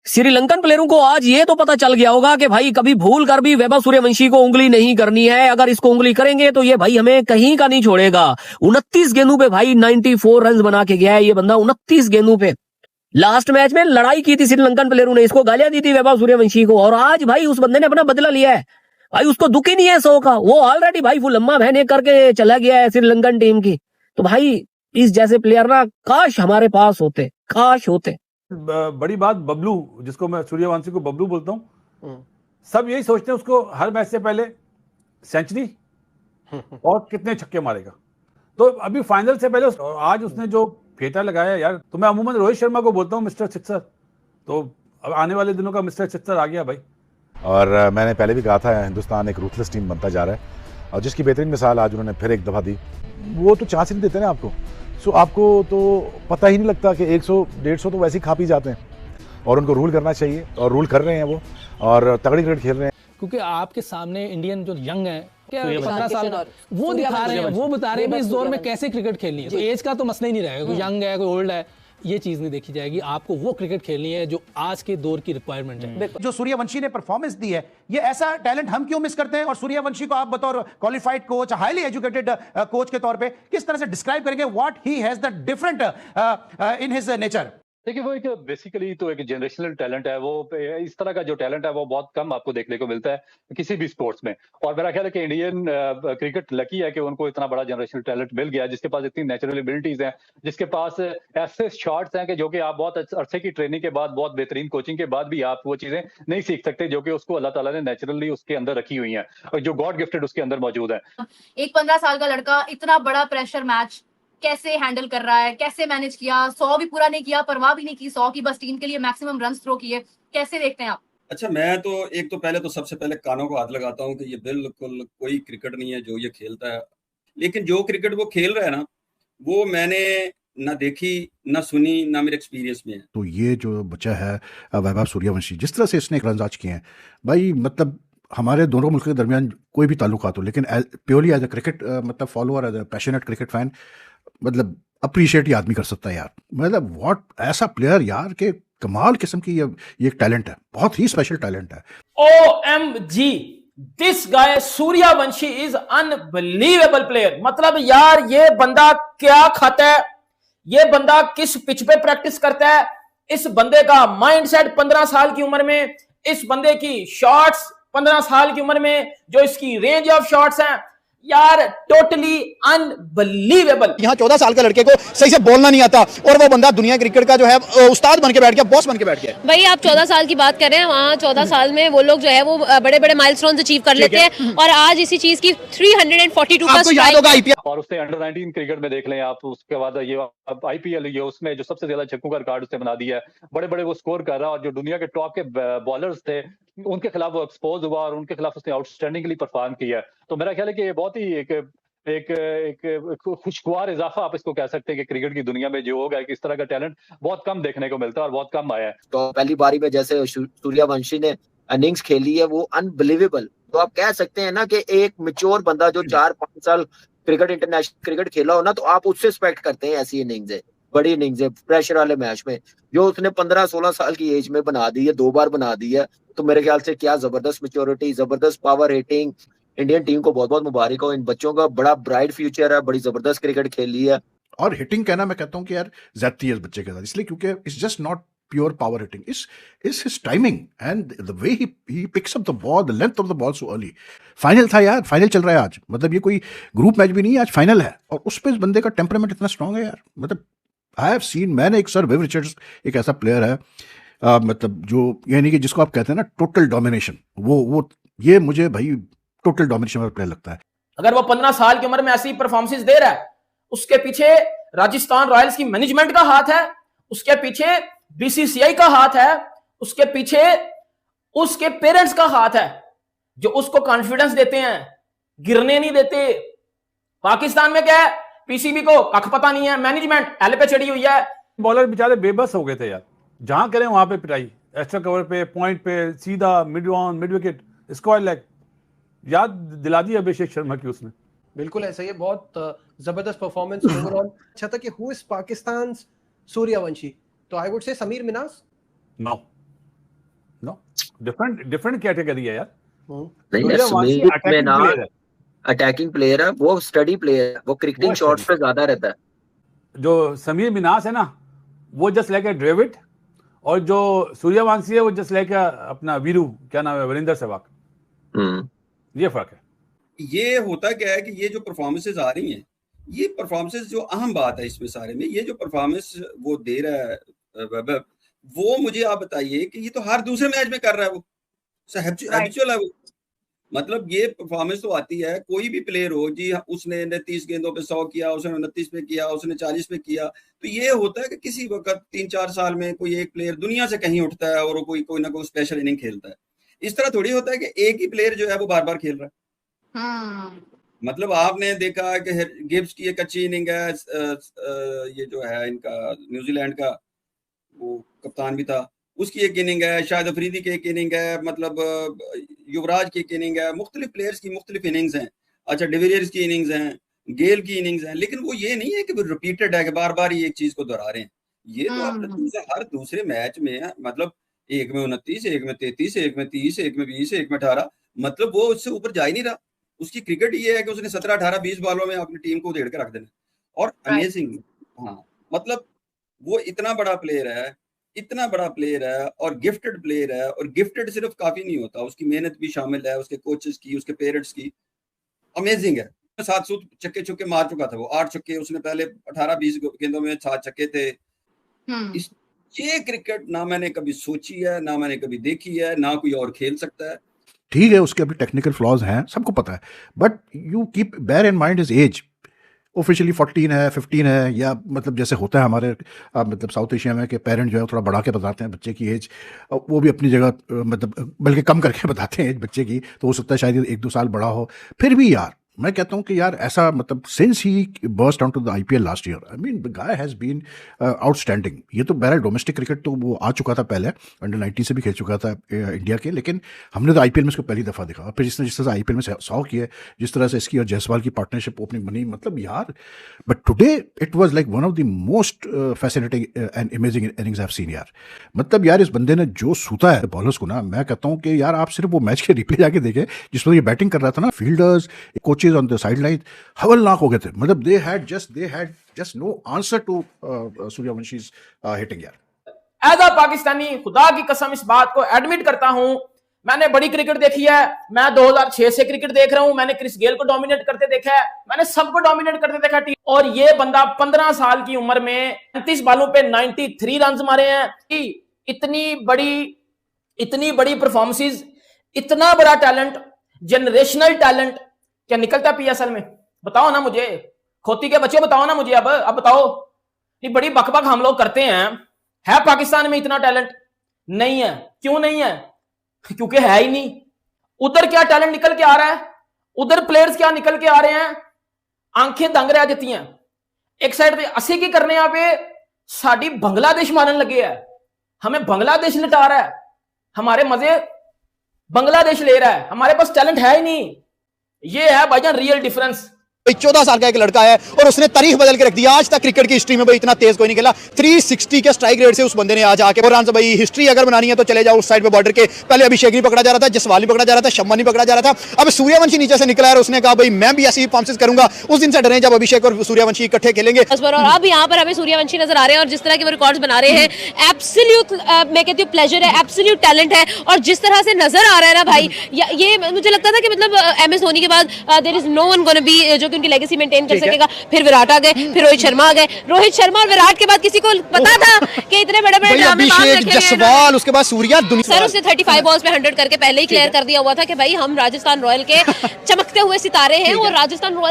श्रीलंकन प्लेयरों को आज ये तो पता चल गया होगा कि भाई कभी भूल कर भी वैभव सूर्यवंशी को उंगली नहीं करनी है। अगर इसको उंगली करेंगे तो ये भाई हमें कहीं का नहीं छोड़ेगा। 29 गेंदों पे भाई 94 रन बना के गया है ये बंदा। 29 गेंदों पे लास्ट मैच में लड़ाई की थी श्रीलंकन प्लेयरों ने, इसको गालियां दी थी वैभव सूर्यवंशी को, और आज भाई उस बंदे ने अपना बदला लिया है। भाई उसको दुख ही नहीं है 100 का। वो ऑलरेडी भाई फुल लम्मा बहने करके चला गया है श्रीलंकन टीम की। तो भाई इस जैसे प्लेयर ना काश हमारे पास होते, काश होते। बड़ी बात बबलू, जिसको मैं सूर्यवंशी को बबलू बोलता हूँ, सब यही सोचते हैं उसको हर मैच से पहले सेंचुरी और कितने छक्के मारेगा। तो अभी फाइनल से पहले आज उसने जो फेटा लगाया यार, तो मैं अमूमन रोहित शर्मा को बोलता हूँ मिस्टर सिक्सर। तो अब आने वाले दिनों का मिस्टर सिक्सर आ गया भाई। और मैंने पहले भी कहा था हिंदुस्तान एक रूथलेस टीम बनता जा रहा है, और जिसकी बेहतरीन मिसाल आज उन्होंने फिर एक दफा दी। वो तो चांस ही नहीं देते ना आपको। सो आपको तो पता ही नहीं लगता कि 100-150 तो वैसे ही खा पी जाते हैं, और उनको रूल करना चाहिए, और रूल कर रहे हैं वो, और तगड़ी क्रिकेट खेल रहे हैं। क्योंकि आपके सामने इंडियन जो यंग है, क्या 15 साल वो दिखा रहे हैं, वो बता रहे हैं इस दौर में कैसे क्रिकेट खेलनी है। तो एज का तो मसला ही नहीं रहेगा, कोई यंग है कोई ओल्ड है, ये चीज नहीं देखी जाएगी। आपको वो क्रिकेट खेलनी है जो आज के दौर की रिक्वायरमेंट है। जो सूर्यवंशी ने परफॉर्मेंस दी है, ये ऐसा टैलेंट हम क्यों मिस करते हैं? और सूर्यवंशी को आप बतौर qualified coach, highly educated coach के तौर पे किस तरह से डिस्क्राइब करेंगे what he has the different in his nature? देखिए, वो एक बेसिकली तो एक जनरेशनल टैलेंट है। वो इस तरह का जो टैलेंट है वो बहुत कम आपको देखने को मिलता है किसी भी स्पोर्ट्स में। और मेरा ख्याल है कि इंडियन क्रिकेट लकी है कि उनको इतना बड़ा जनरेशनल टैलेंट मिल गया, जिसके पास इतनी नेचुरल एबिलिटीज हैं, जिसके पास ऐसे शॉट्स हैं कि जो कि आप बहुत अरसे की ट्रेनिंग के बाद, बहुत बेहतरीन कोचिंग के बाद भी आप वो चीजें नहीं सीख सकते, जो कि उसको अल्लाह ताला ने नेचुरली उसके अंदर रखी हुई हैं, और जो गॉड गिफ्टेड उसके अंदर मौजूद है। एक 15 साल का लड़का इतना बड़ा प्रेशर मैच कैसे हैंडल कर रहा है, कैसे मैनेज किया, 100 भी पूरा नहीं किया, परवाह भी नहीं की 100 की, बस टीम के लिए मैक्सिमम रन थ्रो किए। कैसे देखते हैं आप? अच्छा, मैं तो एक तो पहले तो सबसे पहले कानों को हाथ लगाता हूँ कि ये बिल्कुल कोई क्रिकेट नहीं है जो ये खेलता है। लेकिन जो क्रिकेट वो खेल रहा है ना, वो मैंने ना देखी, ना सुनी, ना मेरे एक्सपीरियंस में है। तो ये जो बच्चा है वैभव सूर्यवंशी, जिस तरह से इसने रन आज किए हैं भाई, मतलब हमारे दोनों मुल्क के दरमियान कोई भी ताल्लुकात हो, लेकिन प्योरली एज अ क्रिकेट मतलब follower, as a passionate cricket fan, मतलब अप्रिशिएट ही आदमी कर सकता है यार। मतलब व्हाट ऐसा प्लेयर यार, के कमाल किस्म की ये एक टैलेंट है, बहुत ही स्पेशल टैलेंट है। OMG, this guy Suryavanshi is unbelievable player. मतलब यार ये बंदा क्या खाता है, ये बंदा किस पिच पे प्रैक्टिस करता है, इस बंदे का माइंडसेट 15 साल की उम्र में, इस बंदे की शॉट्स 15 साल की उम्र में, जो इसकी रेंज ऑफ शॉट्स हैं यार, टोटली अनबिलीवेबल। यहाँ 14 साल के लड़के को सही से बोलना नहीं आता, और वो बंदा दुनिया क्रिकेट का जो है उस्ताद बन के बैठ गया, बॉस बन के बैठ गया। भाई आप 14 साल की बात कर रहे हैं, वहाँ 14 साल में वो लोग जो है वो बड़े बड़े माइलस्टोन्स अचीव कर लेते हैं, और आज इसी चीज की 342 का स्ट्राइक होगा IPL। और उसने अंडर 19 क्रिकेट में देख लें आप, उसके बाद ये IPL, ये उसमें जो सबसे ज्यादा छक्कों का रिकॉर्ड उसने बना दिया है, बड़े बड़े वो स्कोर कर रहा है, और जो दुनिया के टॉप के बॉलर्स थे उनके खिलाफ वो एक्सपोज हुआ, और उनके खिलाफ उसने आउटस्टैंडिंगली परफॉर्म किया। तो मेरा ख्याल है कि ये बहुत ही एक खुशगवार इजाफा आप इसको कह सकते हैं कि क्रिकेट की दुनिया में जो होगा, इस तरह का टैलेंट बहुत कम देखने को मिलता है और बहुत कम आया है। तो पहली बारी में जैसे सूर्यवंशी ने इनिंग्स खेली है वो अनबिलीवेबल। तो आप कह सकते हैं ना कि एक मैच्योर बंदा जो 4-5 साल क्रिकेट, इंटरनेशनल क्रिकेट खेला हो ना, तो आप उससे एक्सपेक्ट करते हैं ऐसी इनिंग्स है, बड़ी इनिंग्स है, प्रेशर वाले मैच में, जो उसने 15-16 साल की एज में बना दी है, 2 बार बना दी है। तो मेरे ख्याल से क्या जबरदस्त मैच्योरिटी, जबरदस्त पावर हिटिंग। इंडियन टीम को बहुत बहुत मुबारक हो, इन बच्चों का बड़ा ब्राइट फ्यूचर है, बड़ी जबरदस्त क्रिकेट खेली है। और हिटिंग कहना मैं कहता हूँ कि यार ज्यादती है इस बच्चे के साथ, इसलिए क्योंकि it's just not pure power hitting, it's his timing and the way he picks up the ball, the length of the ball so early. Final था यार, फाइनल चल रहा है आज, मतलब ये कोई ग्रुप मैच भी नहीं है, आज फाइनल है, और उस पर इस बंदे का टेम्परामेंट इतना स्ट्रांग है यार। मतलब आई हैव सीन, मैंने एक सर विव रिचर्ड्स एक ऐसा प्लेयर है, मतलब जो यानी कि जिसको आप कहते हैं ना टोटल डोमिनेशन, वो ये मुझे भाई टोटल डोमिनेशन वाला प्लेयर लगता है। अगर वो 15 साल की उम्र में ऐसी परफॉर्मेंस दे रहा है, उसके पीछे राजस्थान रॉयल्स की मैनेजमेंट का हाथ है, उसके पीछे BCCI का हाथ है, उसके पीछे उसके पेरेंट्स का हाथ है, जो उसको कॉन्फिडेंस देते हैं, गिरने नहीं देते। पाकिस्तान में क्या है, PCB को कख पता नहीं है, मैनेजमेंट एल पे चढ़ी हुई है। बॉलर बेचारे बेबस हो गए थे यार, जहां करें वहां पे पिटाई, एक्स्ट्रा कवर पे, पॉइंट पे, सीधा mid on, mid wicket, square leg. याद दिला दी अभिषेक शर्मा की उसने। बिल्कुल ऐसा ही है, बहुत जबरदस्त परफॉर्मेंस ओवरऑल। अच्छा था कि हु इज पाकिस्तान सूर्यवंशी, तो I would say Sameer Minas. No, no, different category है यार। नहीं, सुमीत में ना अटैकिंग प्लेयर है, वो स्टडी प्लेयर है, वो क्रिकेटिंग शॉट्स पे ज्यादा रहता है। जो समीर मिनास है ना, वो जस्ट लाइक ए ड्रेविड, और जो सूर्यवंशी है वो जस्ट लाइक अपना वीरू, क्या नाम है, वीरेंद्र सहवाग। ये फर्क है। ये होता क्या है कि ये जो परफॉर्मेंसेज आ रही हैं, ये परफॉर्मेंसेज जो अहम बात है इसमें सारे में, ये जो परफॉर्मेंस वो दे रहा है वैभव, वो मुझे आप बताइए कि ये तो हर दूसरे मैच में कर रहा है, वो हैबिचुअल है वो। मतलब ये परफॉर्मेंस तो आती है, कोई भी प्लेयर हो जी, उसने 30 गेंदों पे 100 किया, उसने 29 पे किया, उसने 40 पे किया, तो ये होता है कि किसी वक्त 3-4 साल में कोई एक प्लेयर दुनिया से कहीं उठता है और कोई ना कोई स्पेशल इनिंग खेलता है। इस तरह थोड़ी होता है कि एक ही प्लेयर जो है वो बार बार खेल रहा है। मतलब आपने देखा कि गिब्स की एक अच्छी इनिंग है, ये जो है इनका न्यूजीलैंड का वो कप्तान भी था, उसकी एक इनिंग है, शाहिद अफरीदी की एक इनिंग है, मतलब युवराज की एक इनिंग है, मुख्तलिफ प्लेयर्स की मुख्तलिफ इनिंग्स हैं। अच्छा, डिविलियर्स की इनिंग्स हैं, गेल की इनिंग्स हैं, लेकिन वो ये नहीं है कि वो रिपीटेड है कि बार बार ये एक चीज को दोहरा रहे हैं। ये तो आपने हर दूसरे मैच में है, मतलब एक में 29, एक में 33, एक में 30, एक में 20, एक में 18, मतलब वो उससे ऊपर जा ही नहीं रहा। उसकी क्रिकेट ये है कि उसने 17, 18, 20 बॉलों में अपनी टीम को उधेड़ के रख देना, और अमेजिंग। हाँ, मतलब वो इतना बड़ा प्लेयर है, इतना बड़ा प्लेयर है, और गिफ्टेड प्लेयर है, और गिफ्टेड सिर्फ काफी नहीं होता, उसकी मेहनत भी शामिल है, उसके कोचेस की, उसके पेरेंट्स की। अमेजिंग है। 700 छक्के छक्के मार चुका था वो, 8 छक्के उसने पहले 18-20 गेंदों में 7 छक्के थे। ये क्रिकेट ना मैंने कभी सोची है, ना मैंने कभी देखी है, ना कोई और खेल सकता है। ठीक है, उसके अभी टेक्निकल फ्लॉज हैं, सबको पता है, but you keep bear in mind his age. Officially 14 है, 15 है, या मतलब जैसे होता है हमारे मतलब साउथ एशिया में कि पेरेंट जो है थोड़ा बढ़ा के बताते हैं बच्चे की एज, वो भी अपनी जगह मतलब बल्कि कम करके बताते हैं एज बच्चे की, तो हो सकता है शायद 1-2 साल बड़ा हो। फिर भी यार मैं कहता हूँ कि यार ऐसा मतलब since he burst on to the IPL last year, I mean the guy has been outstanding. ये तो बहरहाल डोमेस्टिक क्रिकेट तो वो आ चुका था पहले, अंडर 19 से भी खेल चुका था इंडिया के, लेकिन हमने तो IPL में इसको पहली दफ़ा देखा। और फिर जिस तरह से IPL में 100 किए, जिस तरह से इसकी और जायसवाल की पार्टनरशिप ओपनिंग बनी, मतलब यार, but today it was like one of the most fascinating and amazing innings I have seen यार। मतलब यार इस बंदे ने जो सूता है बॉलर्स को ना, मैं कहता हूँ कि यार आप सिर्फ वो मैच के रिप्ले जाके देखें जिस वक्त ये बैटिंग कर रहा था ना, fielders, coaches on the side line हवलनाक हो गए थे। मतलब they had just no answer to सूर्यवंशी's hitting यार। एज अ पाकिस्तानी खुदा की कसम इस बात को एडमिट करता हूं, मैंने बड़ी क्रिकेट देखी है। मैं 2006 से क्रिकेट देख रहा हूं, मैंने क्रिस गेल को डोमिनेट करते देखा है, मैंने सबको डोमिनेट करते देखा टीम। और ये बंदा 15 साल की उम्र में 35 बॉलों पे 93 रन मारे हैं। इतनी बड़ी परफॉर्मेंसेस, इतना बड़ा टैलेंट, जनरेशनल टैलेंट क्या निकलता PSL में? बताओ ना मुझे, खोती के बच्चे बताओ ना मुझे। अब बताओ, ये बड़ी बकबक हम लोग करते हैं, है पाकिस्तान में इतना टैलेंट? नहीं है। क्यों नहीं है? क्योंकि है ही नहीं। उधर क्या टैलेंट निकल के आ रहा है, उधर प्लेयर्स क्या निकल के आ रहे हैं, आंखें दंग रह जाती हैं। एक साइड पे 80 की करने पे साड़ी बांग्लादेश मानने लगे है, हमें बांग्लादेश लटा रहा है, हमारे मजे बांग्लादेश ले रहा है, हमारे पास टैलेंट है ही नहीं। ये है भाईजान रियल डिफरेंस। 14 साल का एक लड़का है और उसने तारीख बदल के रख दी। आज तक क्रिकेट की हिस्ट्री में भाई इतना तेज कोई नहीं खेला। 360 के स्ट्राइक रेट से उस बंदे ने आज आके और भाई हिस्ट्री अगर बनानी है तो चले जाओ उस साइड पे बॉर्डर के। पहले अभिषेक भी पकड़ा जा रहा था, जसवाल भी पकड़ा जा रहा था, शम्मा नहीं पकड़ा जा रहा था। अब सूर्यवंशी नीचे से निकला है और उसने कहा भाई मैं भी ऐसी परफॉर्मेंस करूंगा। उस दिन से डरे जब अभिषेक और सूर्यवंशी इकट्ठे खेलेंगे। और अब यहाँ पर हमें सूर्यवंशी नजर आ रहे हैं और जिस तरह के वो रिकॉर्ड्स बना रहे हैं, एब्सोल्यूट मैं कहती हूँ प्लेजर है, एब्सोल्यूट टैलेंट है। और जिस तरह से नजर आ रहा है ना भाई, ये मुझे लगता था कि मतलब MS धोनी के बाद there is no one gonna be जो कि उनकी लेगेसी मेंटेन सकेगा। फिर विराट आ गए, फिर रोहित शर्मा आ गए। रोहित शर्मा और विराट के बाद किसी को पता था कि इतने बड़े-बड़े ड्रामे बांध रखेंगे? जसवाल, उसके बाद सूर्या, सर उसने 35 बॉल्स पे 100 करके पहले ही क्लियर कर दिया हुआ था कि भाई हम राजस्थान रॉयल के चमकते हुए सितारे हैं और राजस्थान रॉयल